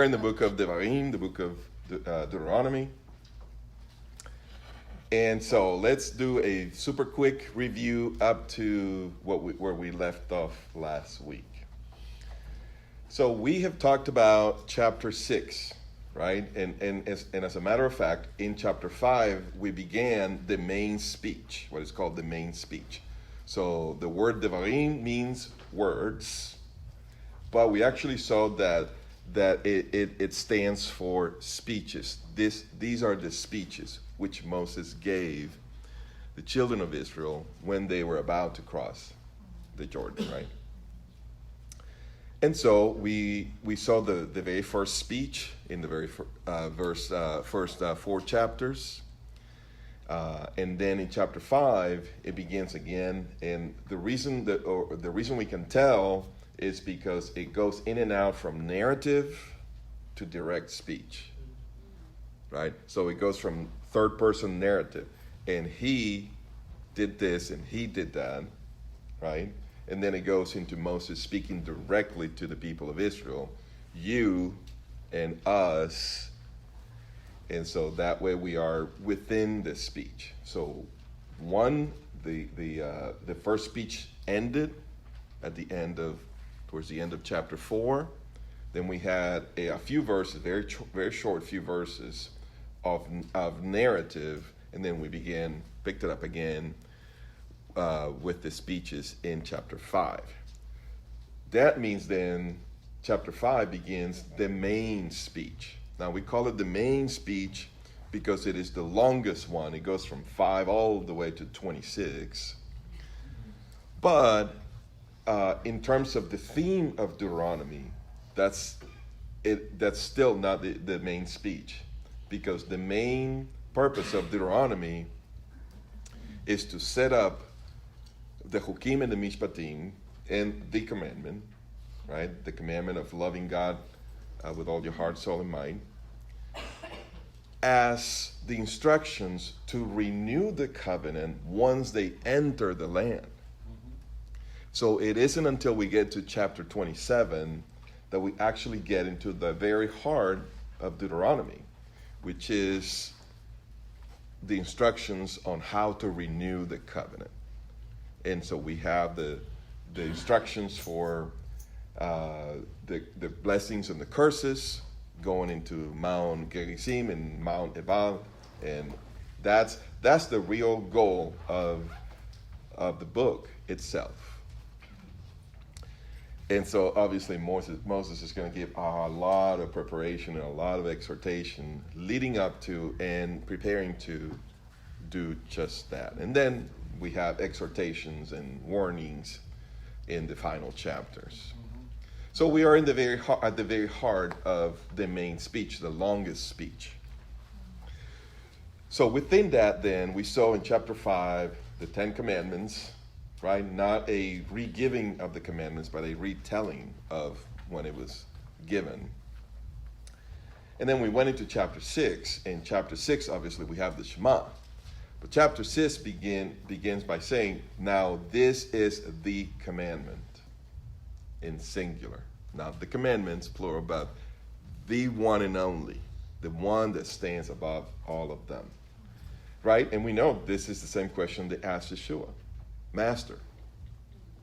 are in the book of Devarim, the book of Deuteronomy. And so let's do a super quick review up to where we left off last week. So we have talked about chapter 6, right? And as a matter of fact, in chapter 5, we began the main speech, what is called the main speech. So the word Devarim means words, but we actually saw that it stands for speeches. These are the speeches which Moses gave the children of Israel when they were about to cross the Jordan, right? And so we saw the very first speech in the very first 4 chapters. And then in chapter 5, it begins again. And the reason we can tell is because it goes in and out from narrative to direct speech, right? So it goes from third-person narrative, and he did this and he did that, right? And then it goes into Moses speaking directly to the people of Israel, you and us. And so that way we are within the speech. So the first speech ended towards the end of chapter 4. Then we had a few verses, very short few verses of narrative, and then we picked it up again with the speeches in chapter 5. That means then chapter 5 begins the main speech. Now we call it the main speech because it is the longest one. It goes from 5 all the way to 26. But in terms of the theme of Deuteronomy, that's still not the main speech, because the main purpose of Deuteronomy is to set up the Chukim and the Mishpatim and the commandment, right? The commandment of loving God with all your heart, soul, and mind, as the instructions to renew the covenant once they enter the land. So it isn't until we get to chapter 27 that we actually get into the very heart of Deuteronomy, which is the instructions on how to renew the covenant. And so we have the instructions for the blessings and the curses going into Mount Gerizim and Mount Ebal, and that's the real goal of the book itself. And so obviously Moses is going to give a lot of preparation and a lot of exhortation leading up to and preparing to do just that. And then we have exhortations and warnings in the final chapters. So we are at the very heart of the main speech, the longest speech. So within that then, we saw in chapter 5 the 10 Commandments, right? Not a re-giving of the commandments, but a retelling of when it was given. And then we went into chapter 6. In chapter 6, obviously, we have the Shema. But chapter 6 begins by saying, now this is the commandment, in singular. Not the commandments, plural, but the one and only, the one that stands above all of them. Right? And we know this is the same question they asked Yeshua. Master,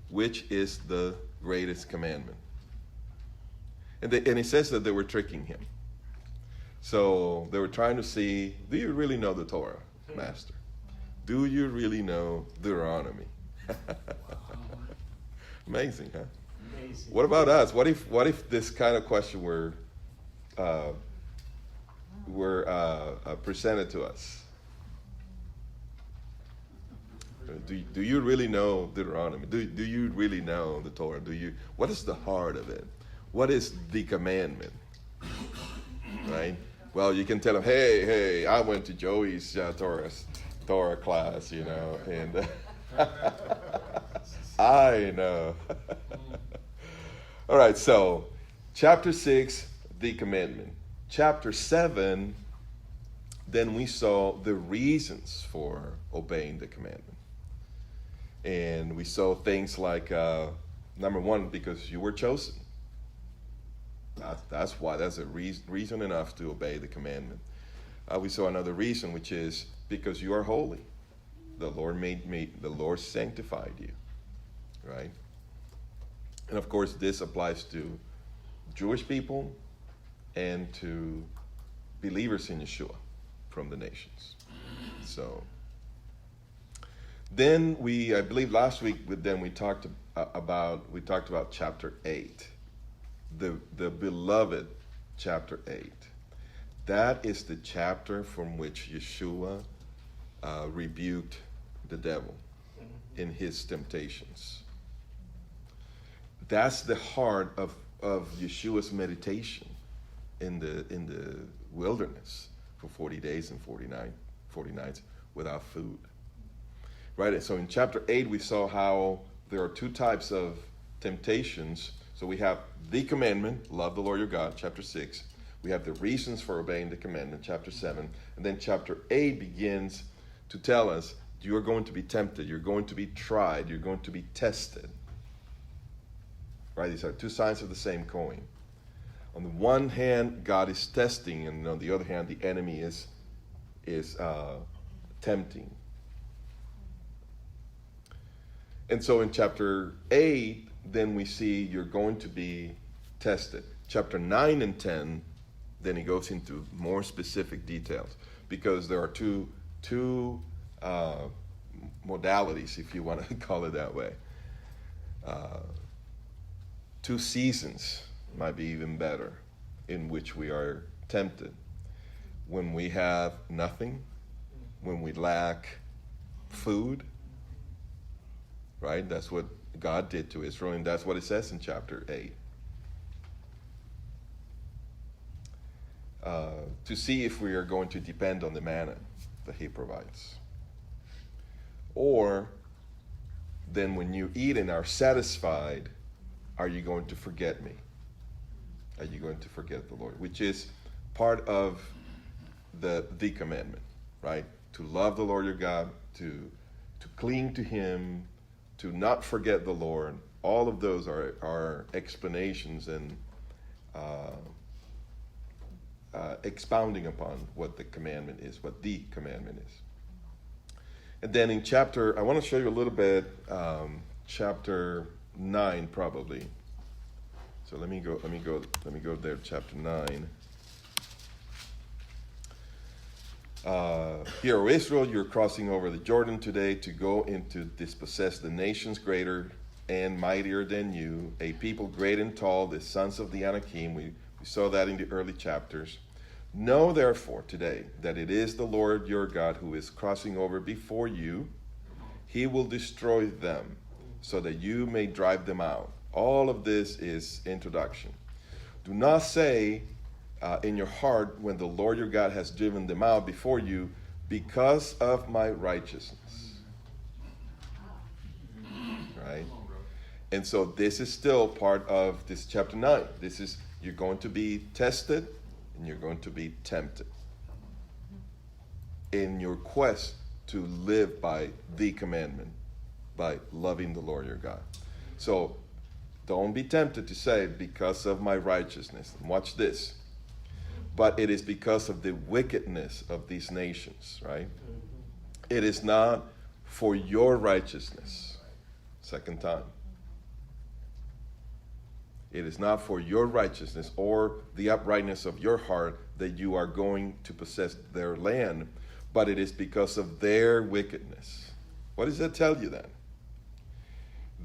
which is the greatest commandment? And it says that they were tricking him. So they were trying to see, do you really know the Torah, Master? Do you really know Deuteronomy? Amazing, huh? Amazing. What about us? What if this kind of question were presented to us? Do you really know Deuteronomy? Do you really know the Torah? What is the heart of it? What is the commandment? Right? Well, you can tell them, hey, I went to Joey's Torah class, and I know. All right, so chapter 6, the commandment. Chapter 7, then we saw the reasons for obeying the commandment. And we saw things like, number one, because you were chosen. That's why. That's a reason enough to obey the commandment. We saw another reason, which is because you are holy. The Lord sanctified you, right? And of course, this applies to Jewish people and to believers in Yeshua from the nations. So then I believe last week, we talked about chapter 8, the beloved chapter 8. That is the chapter from which Yeshua rebuked the devil in his temptations. That's the heart of Yeshua's meditation in the wilderness for 40 days and 40 nights without food. Right? And so in chapter 8, we saw how there are two types of temptations. So we have the commandment, love the Lord your God, chapter 6. We have the reasons for obeying the commandment, chapter 7. And then chapter 8 begins to tell us you are going to be tempted, you're going to be tried, you're going to be tested. Right? These are two sides of the same coin. On the one hand, God is testing, and on the other hand, the enemy is tempting. And so in chapter 8, then we see you're going to be tested. Chapter 9 and 10, then he goes into more specific details, because there are two modalities, if you want to call it that way. 2 seasons might be even better in which we are tempted. When we have nothing, when we lack food, right? That's what God did to Israel, and that's what it says in chapter 8. To see if we are going to depend on the manna that he provides. Or then when you eat and are satisfied, are you going to forget me? Are you going to forget the Lord? Which is part of the commandment, right? To love the Lord your God, to cling to him, to not forget the Lord. All of those are explanations and expounding upon what the commandment is, what the commandment is. And then in I want to show you a little bit, chapter 9 probably. So let me go there, chapter 9. Hear, O Israel, you're crossing over the Jordan today to go into dispossess the nations greater and mightier than you, a people great and tall, the sons of the Anakim. We saw that in the early chapters. Know therefore today that it is the Lord your God who is crossing over before you. He will destroy them so that you may drive them out. All of this is introduction. Do not say in your heart when the Lord your God has driven them out before you, because of my righteousness. Right? And so this is still part of this chapter 9. This is, you're going to be tested and you're going to be tempted in your quest to live by the commandment, by loving the Lord your God. So don't be tempted to say, because of my righteousness. And watch this. But it is because of the wickedness of these nations, right? It is not for your righteousness. Second time. It is not for your righteousness or the uprightness of your heart that you are going to possess their land, but it is because of their wickedness. What does that tell you then?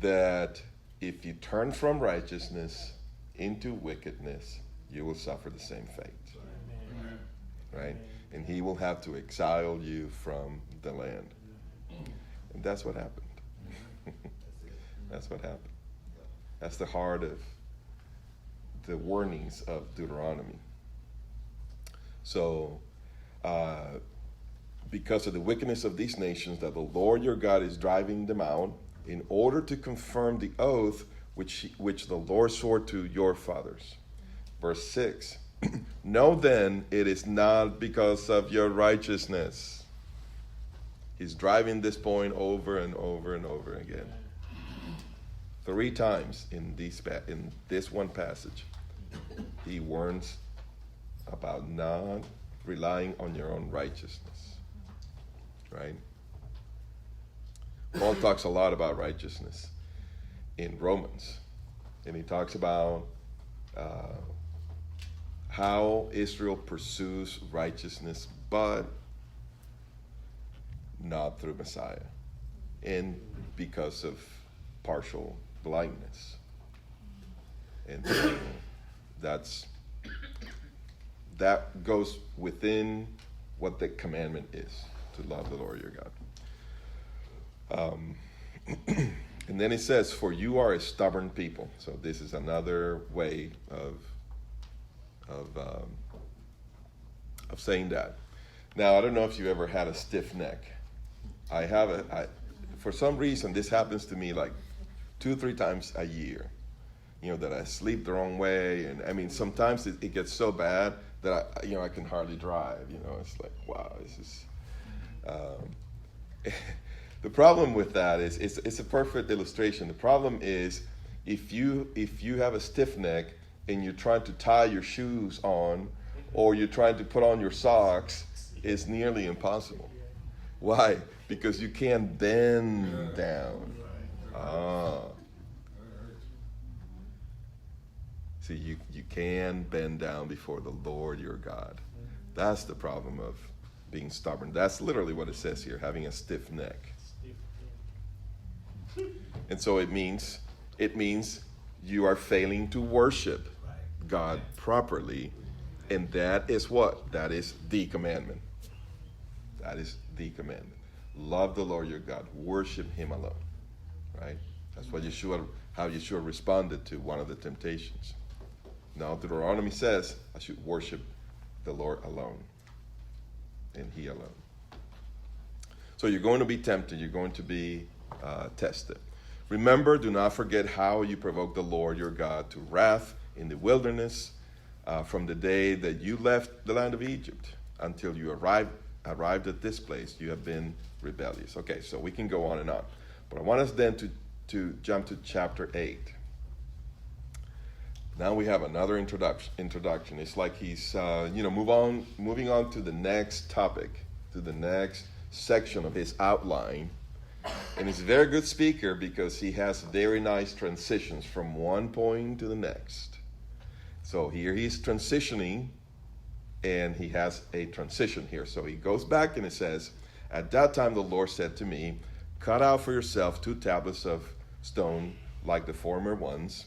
That if you turn from righteousness into wickedness, you will suffer the same fate. Right? And he will have to exile you from the land. And that's what happened. That's what happened. That's the heart of the warnings of Deuteronomy. So, because of the wickedness of these nations, that the Lord your God is driving them out, in order to confirm the oath which the Lord swore to your fathers. Verse 6. Know then it is not because of your righteousness. He's driving this point over and over and over again. 3 times in this one passage. he warns about not relying on your own righteousness, right? Paul talks a lot about righteousness in Romans, and he talks about how Israel pursues righteousness, but not through Messiah, and because of partial blindness. And so that goes within what the commandment is, to love the Lord your God. And then it says, for you are a stubborn people. So this is another way of saying that. Now, I don't know if you ever had a stiff neck. I have for some reason, this happens to me like 2-3 times a year. That I sleep the wrong way. And I mean, sometimes it gets so bad that I can hardly drive. It's like, wow, this is... The problem with that is it's a perfect illustration. The problem is if you have a stiff neck and you're trying to tie your shoes on, or you're trying to put on your socks, it's nearly impossible. Why? Because you can't bend down. See, you can bend down before the Lord your God. That's the problem of being stubborn. That's literally what it says here, having a stiff neck. And so it means you are failing to worship God properly. And that is what? That is the commandment. That is the commandment. Love the Lord your God. Worship him alone. Right? That's how Yeshua responded to one of the temptations. Now Deuteronomy says I should worship the Lord alone. And he alone. So you're going to be tempted. You're going to be tested. Remember, do not forget how you provoked the Lord your God to wrath in the wilderness from the day that you left the land of Egypt until you arrived at this place. You have been rebellious. Okay, so we can go on and on. But I want us then to jump to chapter 8. Now we have another introduction. It's like he's moving on to the next topic, to the next section of his outline. And he's a very good speaker because he has very nice transitions from one point to the next. So here he's transitioning, and he has a transition here. So he goes back and it says, at that time the Lord said to me, cut out for yourself 2 tablets of stone like the former ones.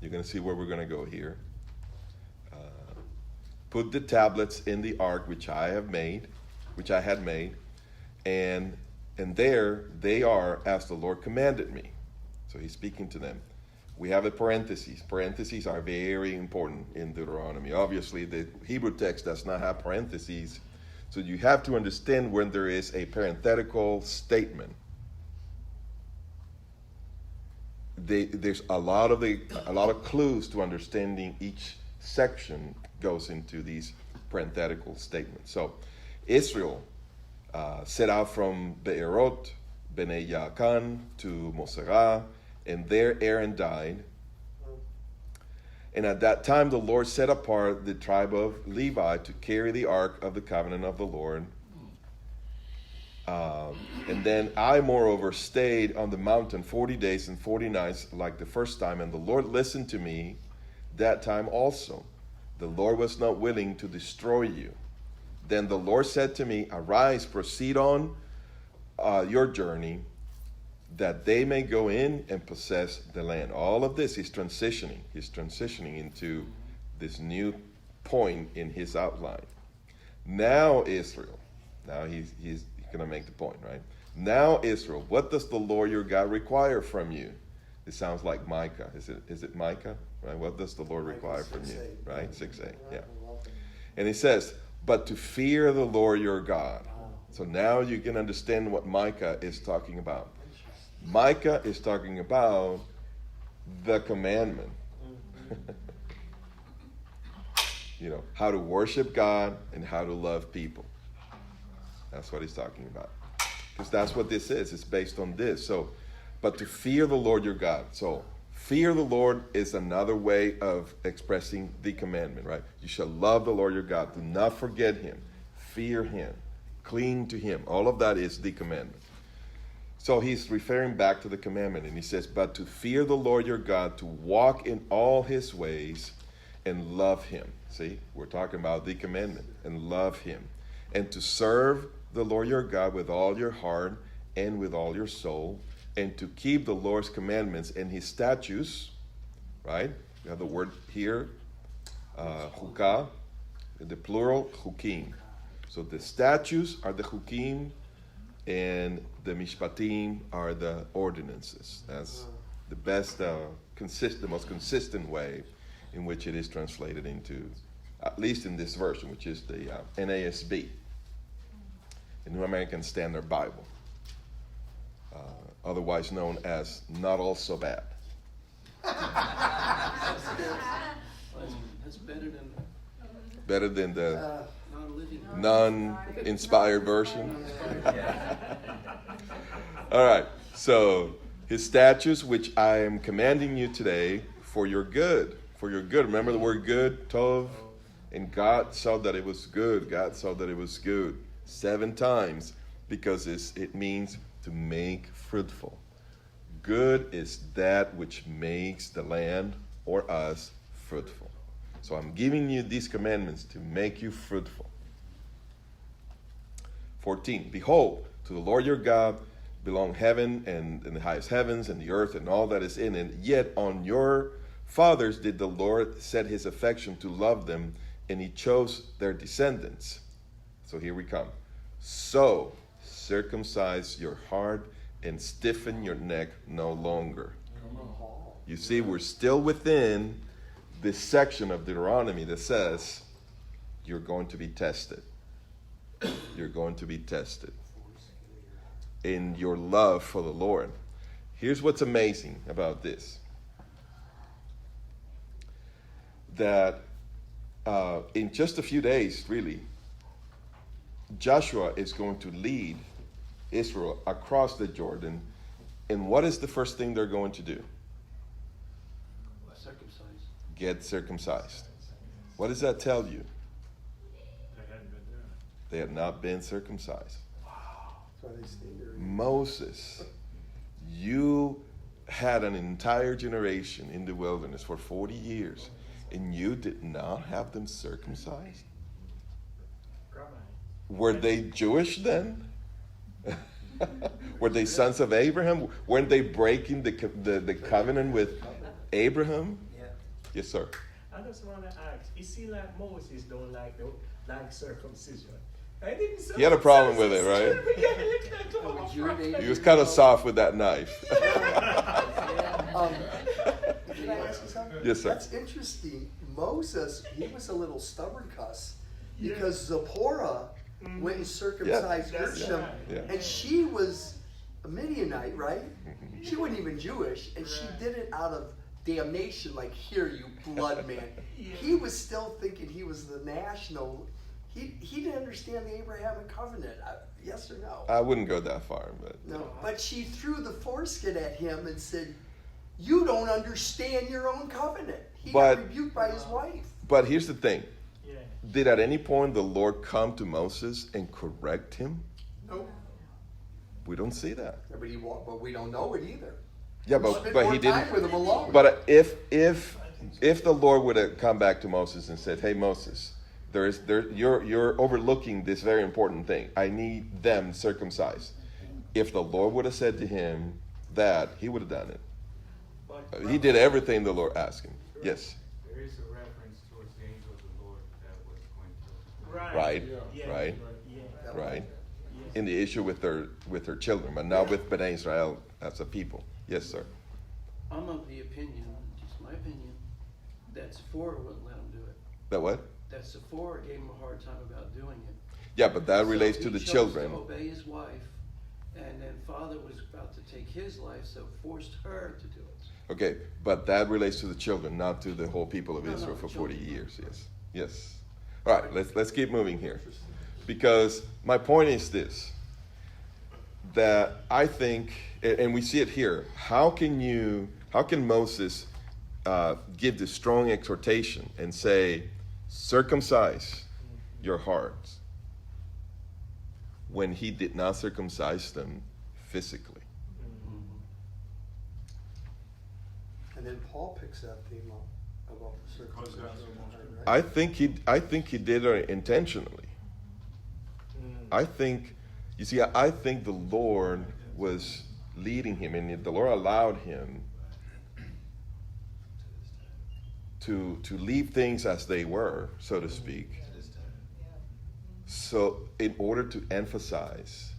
You're going to see where we're going to go here. Put the tablets in the ark which I had made, and there they are as the Lord commanded me. So he's speaking to them. We have a parentheses. Parentheses are very important in Deuteronomy. Obviously, the Hebrew text does not have parentheses, so you have to understand when there is a parenthetical statement. There's a lot of clues to understanding each section goes into these parenthetical statements. So Israel set out from Be'erot, Bnei Yaakan to Moserah, and there Aaron died. And at that time the Lord set apart the tribe of Levi to carry the ark of the covenant of the Lord. And then I, moreover, stayed on the mountain 40 days and 40 nights like the first time, and the Lord listened to me that time also. The Lord was not willing to destroy you. Then the Lord said to me, arise, proceed on your journey, that they may go in and possess the land. All of this is transitioning. He's transitioning into this new point in his outline. Now Israel, now he's going to make the point, right? Now Israel, what does the Lord your God require from you? It sounds like Micah. Is it Micah? Right? What does the Lord require from you? Right? 6:8. Yeah. And he says, but to fear the Lord your God. So now you can understand what Micah is talking about. Micah is talking about the commandment. How to worship God and how to love people. That's what he's talking about. Because that's what this is. It's based on this. So, but to fear the Lord your God. So, Fear the Lord is another way of expressing the commandment, right? You shall love the Lord your God. Do not forget him. Fear him. Cling to him. All of that is the commandment. So he's referring back to the commandment, and he says, but to fear the Lord your God, to walk in all his ways and love him. See, we're talking about the commandment, and love him. And to serve the Lord your God with all your heart and with all your soul, and to keep the Lord's commandments and his statutes, right? You have the word here, chukah, the plural, chukim. So the statutes are the chukim, and the mishpatim are the ordinances. That's the best, the most consistent way in which it is translated into, at least in this version, which is the NASB, the New American Standard Bible, otherwise known as Not All So Bad. That's better than the non-inspired version. All right, so his statutes, which I am commanding you today for your good. For your good. Remember the word good, tov? And God saw that it was good. God saw that it was good 7 times, because it means to make fruitful. Good is that which makes the land or us fruitful. So I'm giving you these commandments to make you fruitful. 14, behold, to the Lord your God belong heaven and the highest heavens and the earth and all that is in it. Yet on your fathers did the Lord set his affection to love them, and he chose their descendants. So here we come. So circumcise your heart and stiffen your neck no longer. You see, we're still within this section of Deuteronomy that says you're going to be tested. You're going to be tested in your love for the Lord. Here's what's amazing about this. That in just a few days, really, Joshua is going to lead Israel across the Jordan. And what is the first thing they're going to do? Circumcised. Get circumcised. What does that tell you? They had not been circumcised. Moses, you had an entire generation in the wilderness for 40 years, and you did not have them circumcised? Were they Jewish then? Were they sons of Abraham? Weren't they breaking the covenant with Abraham? Yeah. Yes, sir. I just want to ask, it seems like Moses don't like circumcision. He had a problem with it, right? He was kind of soft with that knife. Can I ask you something? Yes, sir. That's interesting. Moses, he was a little stubborn cuss, because Zipporah went and circumcised Gershom, and she was a Midianite, right? She wasn't even Jewish, and she did it out of damnation, like, here, you blood man. He was still thinking he was the national. He didn't understand the Abrahamic covenant. Yes or no? I wouldn't go that far, but No. But she threw the foreskin at him and said, "You don't understand your own covenant." He got rebuked by his wife. But here's the thing. Yeah. Did at any point the Lord come to Moses and correct him? No. We don't see that. But we don't know it either. Yeah, We but spent he more didn't. time with him alone. But if the Lord would have come back to Moses and said, "Hey Moses, you're overlooking this very important thing. I need them circumcised." If the Lord would have said to him that, he would have done it. He did everything the Lord asked him. Yes. There is a reference towards the angel of the Lord that was going to. Right. Yeah. Right. Yeah. Right. In the issue with her children, but not with Bnei Israel as a people. Yes, sir. I'm of the opinion, just my opinion, that Sephora wouldn't let him do it. That what? That Sephora gave him a hard time about doing it. Yeah, but that So relates to he the chose children. to obey his wife, and then father was about to take his life, so forced her to do it. Okay, but that relates to the children, not to the whole people of No, Israel for 40 children. years. Yes. All right, let's keep moving here. Because my point is this, that I think, and we see it here, how can How can Moses give this strong exhortation and say, circumcise your hearts, when he did not circumcise them physically? And then Paul picks that theme up about the circumcision of the heart, right? I think he did it intentionally. I think the Lord was leading him, and the Lord allowed him to leave things as they were, so to speak. So in order to emphasize,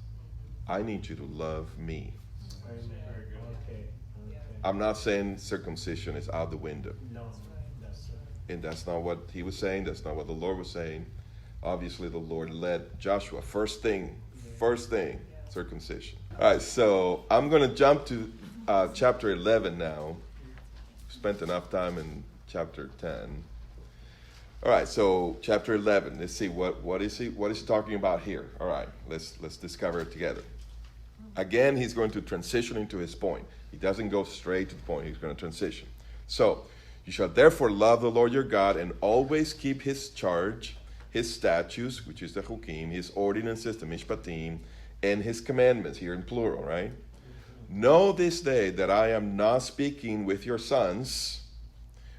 I need you to love me. Okay. I'm not saying circumcision is out the window. No, that's And that's not what he was saying. That's not what the Lord was saying. Obviously, the Lord led Joshua. First thing, circumcision. All right, so I'm going to jump to chapter 11 now. Spent enough time in chapter 10. All right, so chapter 11. Let's see what is he talking about here. All right, let's discover it together. Again, he's going to transition into his point. He doesn't go straight to the point. He's going to transition. So, you shall therefore love the Lord your God and always keep his charge, his statutes, which is the chukim, his ordinances, the mishpatim, and his commandments, here in plural, right? Know this day that I am not speaking with your sons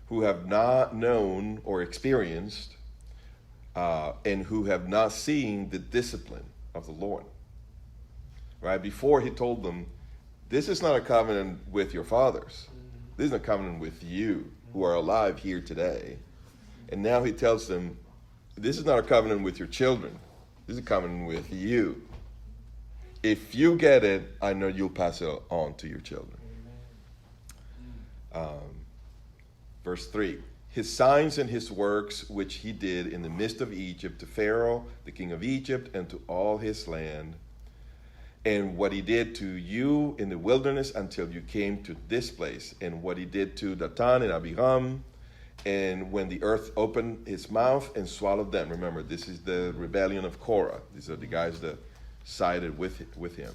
who have not known or experienced and who have not seen the discipline of the Lord. Right? Before he told them, this is not a covenant with your fathers. This is a covenant with you who are alive here today. And now he tells them, this is not a covenant with your children. This is a covenant with you. If you get it, I know you'll pass it on to your children. Verse 3, his signs and his works which he did in the midst of Egypt to Pharaoh, the king of Egypt, and to all his land, and what he did to you in the wilderness until you came to this place, and what he did to Dathan and Abiram, and when the earth opened his mouth and swallowed them. Remember, this is the rebellion of Korah. These are the guys that sided with him.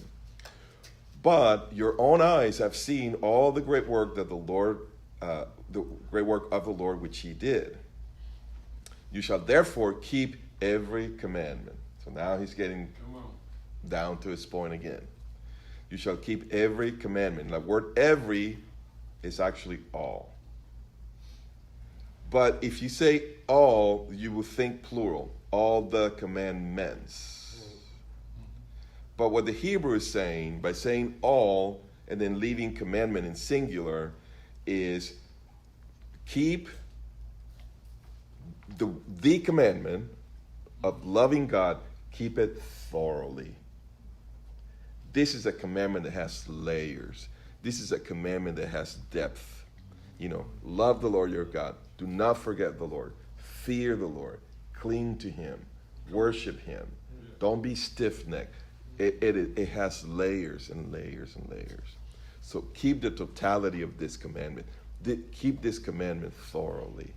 But your own eyes have seen all the great work that the great work of the Lord which he did. You shall therefore keep every commandment. So now he's getting down to his point again. You shall keep every commandment. The word every is actually all. But if you say all, you will think plural. All the commandments. But what the Hebrew is saying, by saying all and then leaving commandment in singular, is keep the commandment of loving God, keep it thoroughly. This is a commandment that has layers. This is a commandment that has depth. Love the Lord your God. Do not forget the Lord. Fear the Lord. Cling to him. Worship him. Don't be stiff-necked. It has layers and layers and layers. So keep the totality of this commandment. Keep this commandment thoroughly.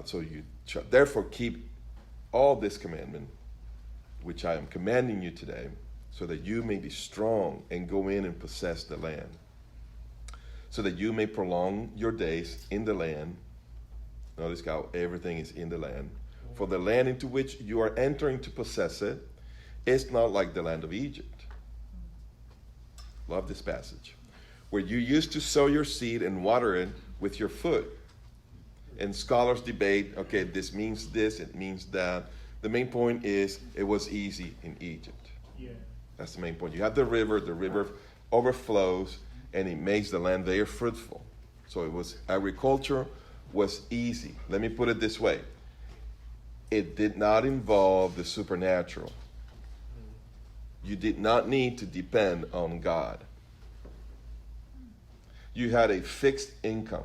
So you therefore keep all this commandment, which I am commanding you today, so that you may be strong and go in and possess the land, so that you may prolong your days in the land. Notice how everything is in the land. For the land into which you are entering to possess it is not like the land of Egypt. Love this passage. Where you used to sow your seed and water it with your foot. And scholars debate, okay, this means this, it means that. The main point is it was easy in Egypt. Yeah. That's the main point. You have the river overflows, and it makes the land very fruitful. So agriculture was easy. Let me put it this way. It did not involve the supernatural. You did not need to depend on God. You had a fixed income.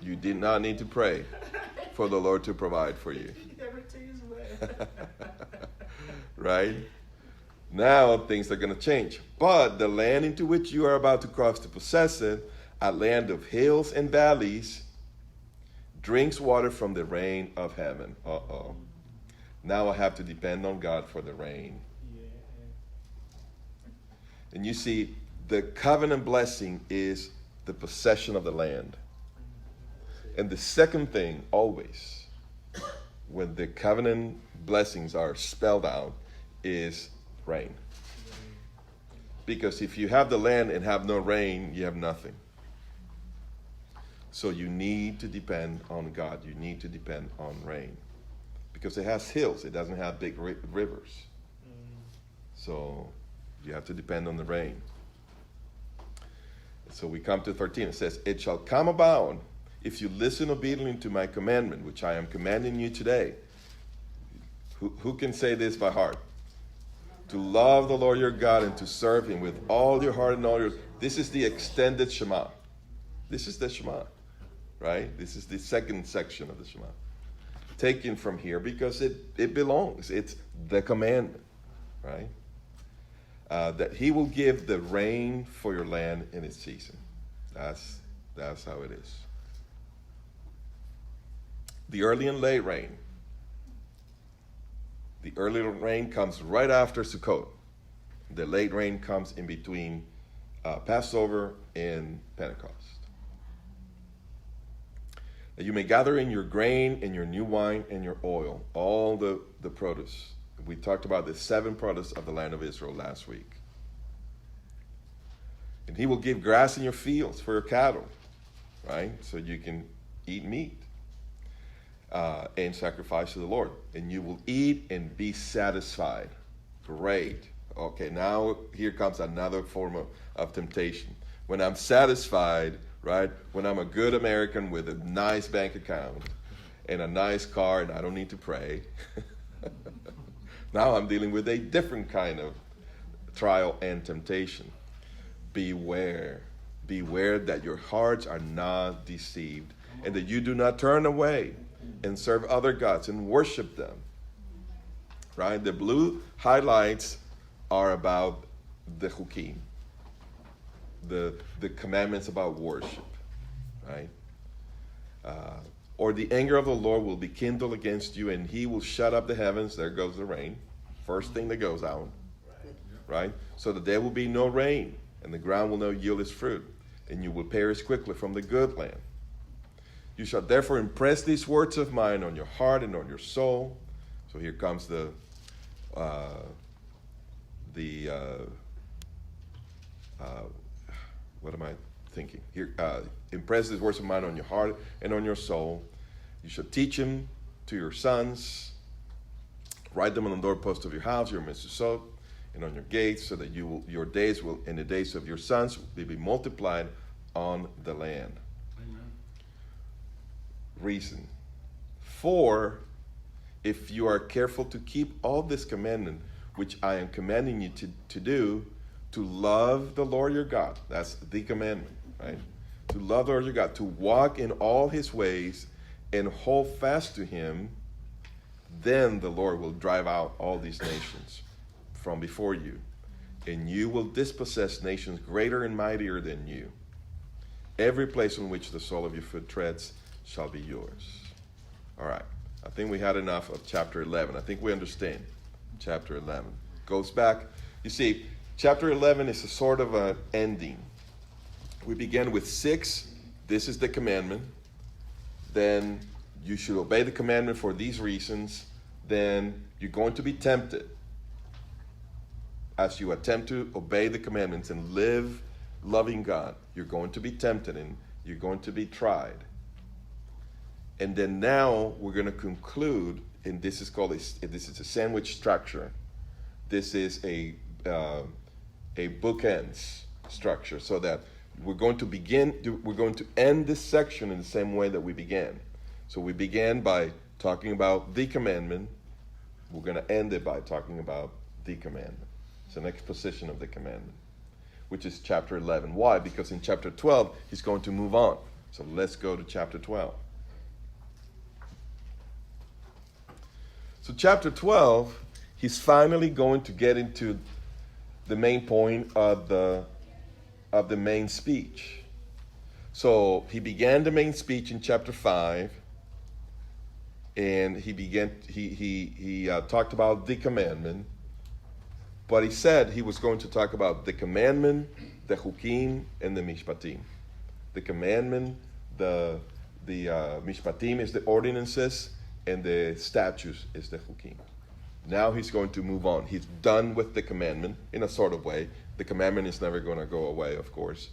You did not need to pray for the Lord to provide for you. Everything is well. Right? Now things are going to change. But the land into which you are about to cross to possess it, a land of hills and valleys, drinks water from the rain of heaven. Now I have to depend on God for the rain. Yeah. And you see, the covenant blessing is the possession of the land. And the second thing, always, when the covenant blessings are spelled out, is rain. Because if you have the land and have no rain, you have nothing. So you need to depend on God. You need to depend on rain. Because it has hills. It doesn't have big rivers. So you have to depend on the rain. So we come to 13. It says, it shall come about if you listen obediently to my commandment, which I am commanding you today. Who can say this by heart? To love the Lord your God and to serve him with all your heart and all your... This is the extended Shema. This is the Shema, right? This is the second section of the Shema. Taken from here because it belongs. It's the commandment, right? That he will give the rain for your land in its season. That's how it is. The early and late rain. The early rain comes right after Sukkot. The late rain comes in between Passover and Pentecost. That you may gather in your grain and your new wine and your oil, all the produce. We talked about the 7 produce of the land of Israel last week. And he will give grass in your fields for your cattle, right? So you can eat meat and sacrifice to the Lord. And you will eat and be satisfied. Great. Okay, now here comes another form of temptation. When I'm satisfied, right? When I'm a good American with a nice bank account and a nice car and I don't need to pray. Now I'm dealing with a different kind of trial and temptation. Beware. Beware that your hearts are not deceived and that you do not turn away and serve other gods and worship them. Right? The blue highlights are about the chukim, the commandments about worship. Right? Or the anger of the Lord will be kindled against you, and he will shut up the heavens. There goes the rain. First thing that goes out. Right? So that there will be no rain, and the ground will not yield its fruit, and you will perish quickly from the good land. You shall therefore impress these words of mine on your heart and on your soul. So here comes what am I thinking? Here, impress these words of mine on your heart and on your soul. You shall teach them to your sons. Write them on the doorpost of your house, your mezuzot, and on your gates, so that your days will, and the days of your sons will be multiplied on the land. Amen. Reason. For if you are careful to keep all this commandment, which I am commanding you to do, to love the Lord your God. That's the commandment, right? To love the Lord your God, to walk in all his ways and hold fast to him, then the Lord will drive out all these nations from before you, and you will dispossess nations greater and mightier than you. Every place on which the sole of your foot treads shall be yours. All right. I think we had enough of chapter 11. I think we understand chapter 11. Goes back. You see, chapter 11 is a sort of an ending. We began with 6. This is the commandment. Then you should obey the commandment for these reasons. Then you're going to be tempted as you attempt to obey the commandments and live loving God. You're going to be tempted and you're going to be tried. And then now we're going to conclude, and this is a sandwich structure. This is a bookends structure, so that we're going to end this section in the same way that we began. So we began by talking about the commandment. We're going to end it by talking about the commandment. It's an exposition of the commandment, which is chapter 11. Why? Because in chapter 12, he's going to move on. So let's go to chapter 12. So chapter 12, he's finally going to get into the main point of the main speech. So he began the main speech in chapter 5, and he talked about the commandment. But he said he was going to talk about the commandment, the chukim, and the mishpatim. The commandment, the mishpatim is the ordinances, and the statutes is the chukim. Now he's going to move on. He's done with the commandment in a sort of way. The commandment is never going to go away, of course.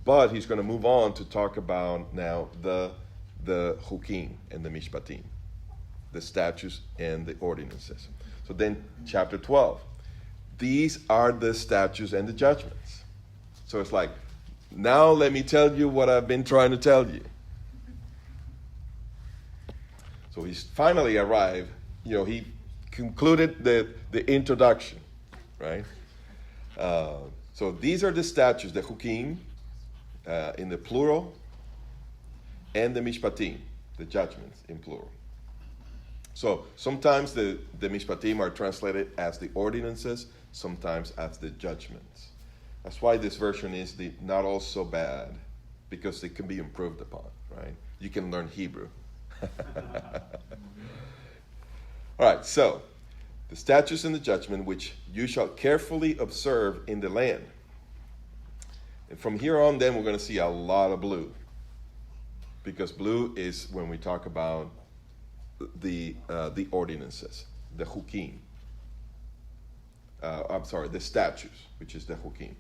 But he's going to move on to talk about now the chukim and the mishpatim, the statutes and the ordinances. So then chapter 12. These are the statutes and the judgments. So it's like, now let me tell you what I've been trying to tell you. So he's finally arrived. He concluded the introduction, right? So these are the statutes, the chukim, in the plural, and the mishpatim, the judgments in plural. So sometimes the mishpatim are translated as the ordinances, sometimes as the judgments. That's why this version is the not all so bad, because it can be improved upon, right? You can learn Hebrew. All right, so the statutes and the judgment which you shall carefully observe in the land. And from here on, then we're going to see a lot of blue, because blue is when we talk about the ordinances, the chukim. The statutes, which is the chukim.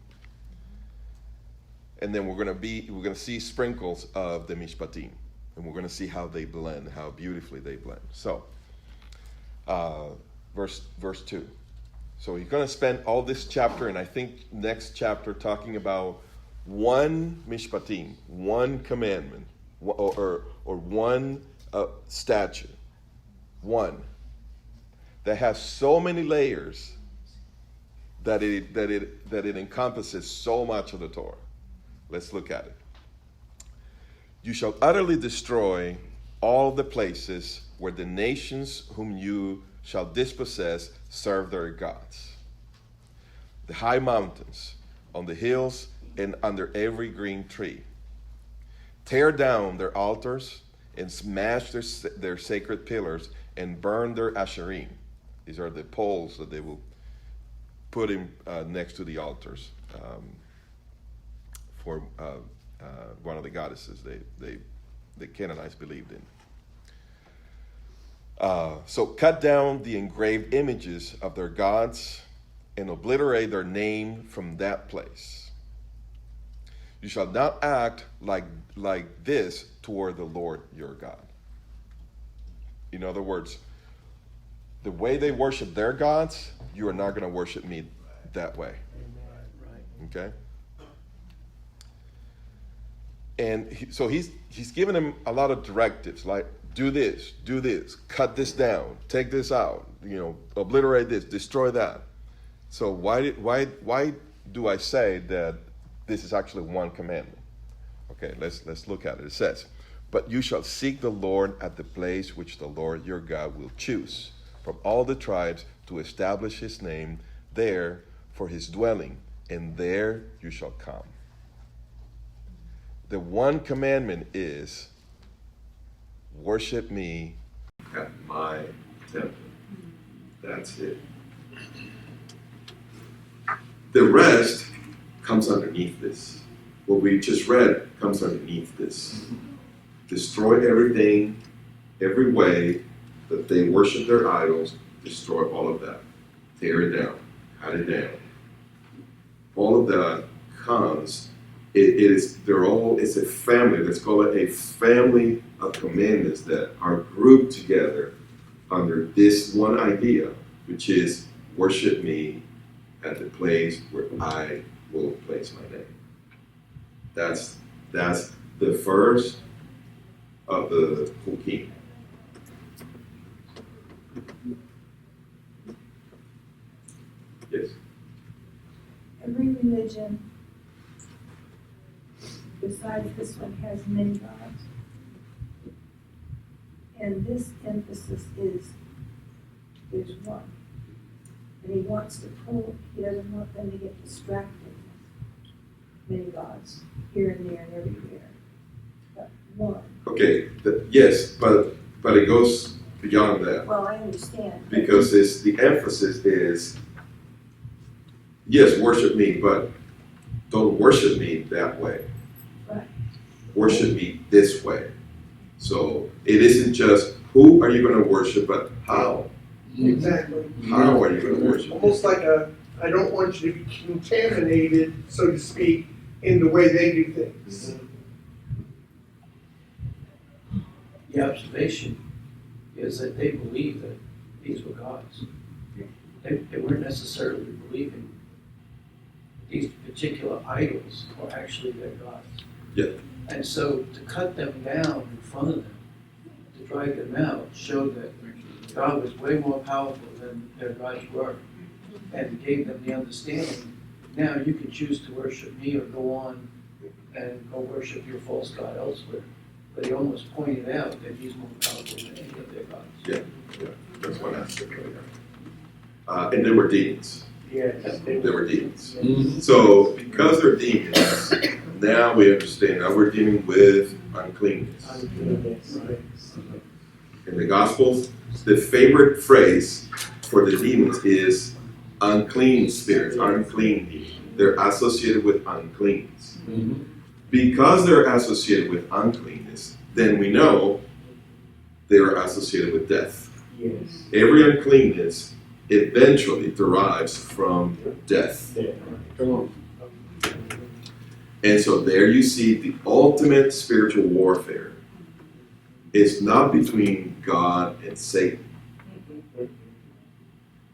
And then we're going to see sprinkles of the mishpatim, and we're going to see how they blend, how beautifully they blend. So, verse 2. So he's going to spend all this chapter, and I think next chapter, talking about one mishpatim, one commandment, or one statute, one that has so many layers that it encompasses so much of the Torah. Let's look at it. You shall utterly destroy all the places where the nations whom you shall dispossess serve their gods. The high mountains, on the hills, and under every green tree. Tear down their altars and smash their sacred pillars and burn their asherim. These are the poles that they will put in next to the altars for one of the goddesses the Canaanites believed in. So cut down the engraved images of their gods and obliterate their name from that place. You shall not act like this toward the Lord your God. In other words, the way they worship their gods, you are not going to worship me that way. Okay? And so he's given them a lot of directives, like do this, cut this down, take this out, obliterate this, destroy that. So why do I say that this is actually one commandment? Okay, let's look at it. It says, but you shall seek the Lord at the place which the Lord your God will choose from all the tribes to establish his name there for his dwelling, and there you shall come. The one commandment is worship me at my temple. That's it. The rest comes underneath this. What we just read comes underneath this. Destroy everything, every way that they worship their idols, destroy all of that. Tear it down, cut it down. All of that comes, it's a family, let's call it a family of commandments that are grouped together under this one idea, which is worship me at the place where I will place my name. That's the first of the chukim. Yes. Every religion besides this one has many gods. And this emphasis is there's one. And he doesn't want them to get distracted with many gods here and there and everywhere. But one. Okay, yes, but it goes beyond that. Well, I understand. Because the emphasis is yes, worship me, but don't worship me that way. Right. Worship me this way. So it isn't just who are you going to worship, but how. Exactly. How are you going to worship? Almost like I don't want you to be contaminated, so to speak, in the way they do things. The observation is that they believed that these were gods. They weren't necessarily believing these particular idols were actually their gods. Yeah. And so to cut them down in front of them, to drive them out, showed that God was way more powerful than their gods were, and gave them the understanding, now you can choose to worship me or go on and go worship your false god elsewhere. But he almost pointed out that he's more powerful than any of their gods. Yeah. That's one aspect of it. And there were demons. Yes. There were demons. So because they're demons, now we understand. Now we're dealing with uncleanness. In the Gospels, the favorite phrase for the demons is unclean spirits, unclean demons. They're associated with uncleanness. Because they're associated with uncleanness, then we know they are associated with death. Yes. Every uncleanness eventually derives from death. Come on. And so there you see the ultimate spiritual warfare. It's not between God and Satan.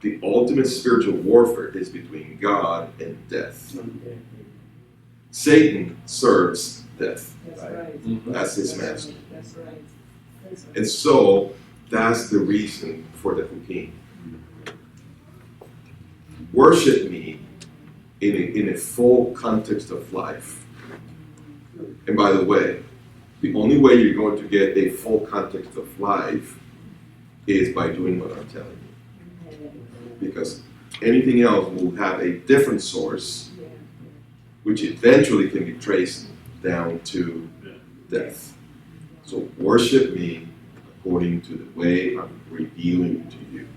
The ultimate spiritual warfare is between God and death. Satan serves death. That's right. That's his master. That's right. That's right. And so that's the reason for the hukim. Worship me in a full context of life. And by the way, the only way you're going to get a full context of life is by doing what I'm telling you. Because anything else will have a different source, which eventually can be traced down to death. So worship me according to the way I'm revealing to you.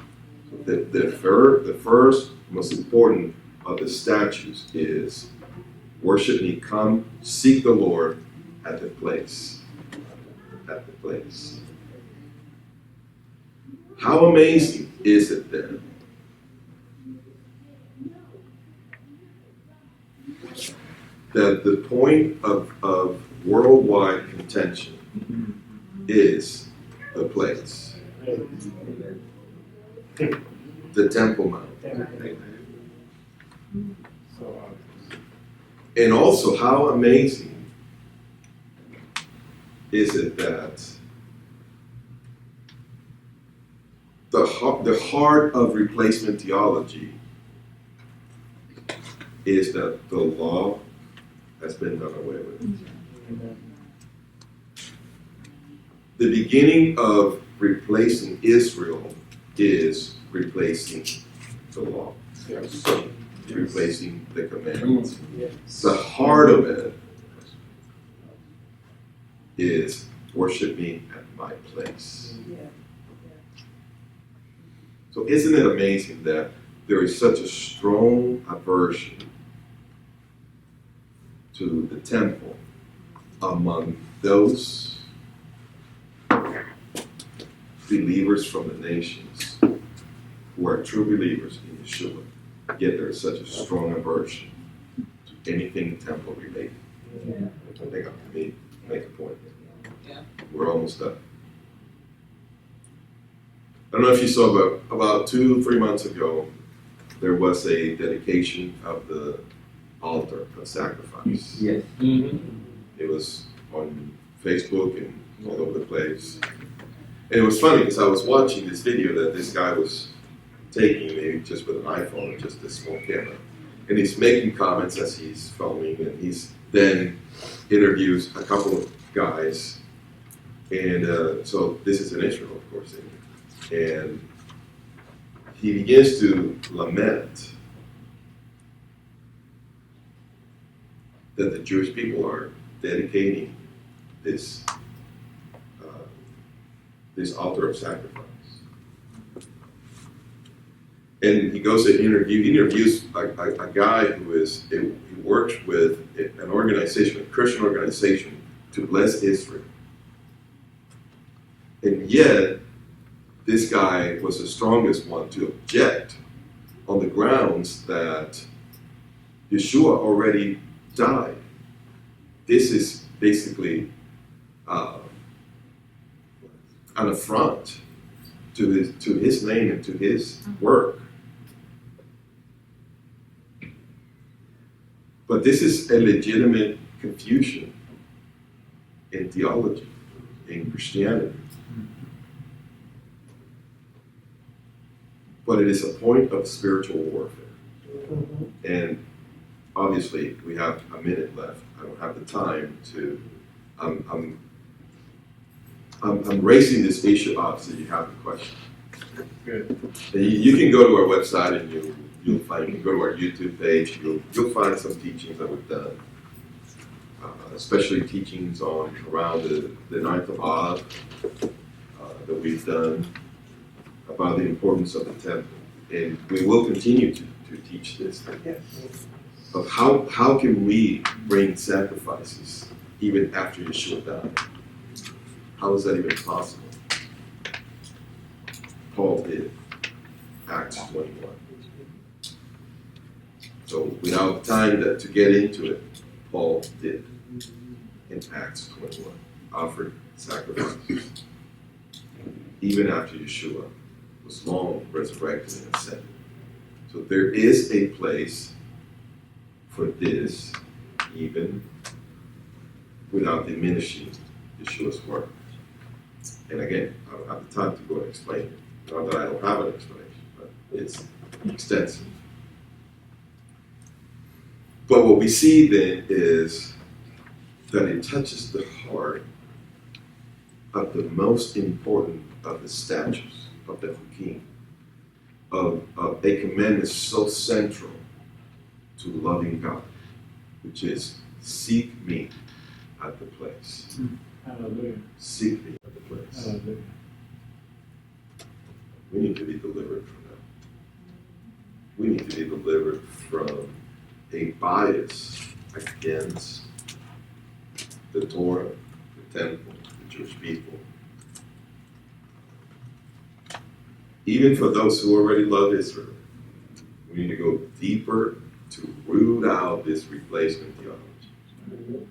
So the first, most important of the statutes is worship me, come, seek the Lord at the place. At the place. How amazing is it then that the point of worldwide contention is the place, the Temple Mount. And also, how amazing is it that the heart of replacement theology is that the law has been done away with. The beginning of replacing Israel is replacing the law, replacing the commandments. The heart of it is worship me at my place. So isn't it amazing that there is such a strong aversion to the temple among those believers from the nations who are true believers in Yeshua, yet there is such a strong aversion to anything temple related. I think I can make a point. We're almost done. I don't know if you saw, but about 2-3 months ago, there was a dedication of the altar of sacrifice. Yes. It was on Facebook and all over the place. And it was funny because I was watching this video that this guy was taking, maybe just with an iPhone or just a small camera. And he's making comments as he's filming, and he's then interviews a couple of guys. And so this is in Israel, of course. And he begins to lament that the Jewish people are dedicating this altar of sacrifice. And he goes to interviews a guy he works with an organization, a Christian organization, to bless Israel. And yet, this guy was the strongest one to object on the grounds that Yeshua already died. This is basically an affront to his name and to his work. But this is a legitimate confusion in theology, in Christianity. But it is a point of spiritual warfare. And obviously, we have a minute left. I don't have the time to. I'm raising this issue up so you have a question. Good. And you can go to our website and you'll find. You can go to our YouTube page. You'll find some teachings that we've done, especially teachings on around the ninth of Av that we've done about the importance of the temple, and we will continue to teach this thing of how can we bring sacrifices even after Yeshua died. How is that even possible? Paul did, Acts 21. So without time to get into it, Paul did in Acts 21, offered sacrifices even after Yeshua was long resurrected and ascended. So there is a place for this, even without diminishing Yeshua's work. And again, I don't have the time to go and explain it. Not that I don't have an explanation, but it's extensive. But what we see then is that it touches the heart of the most important of the statutes, of the Hukim, of a commandment so central to loving God, which is seek me at the place. Hallelujah. Seek me at the place. Hallelujah. We need to be delivered from that. We need to be delivered from a bias against the Torah, the temple, the Jewish people. Even for those who already love Israel, we need to go deeper to root out this replacement theology.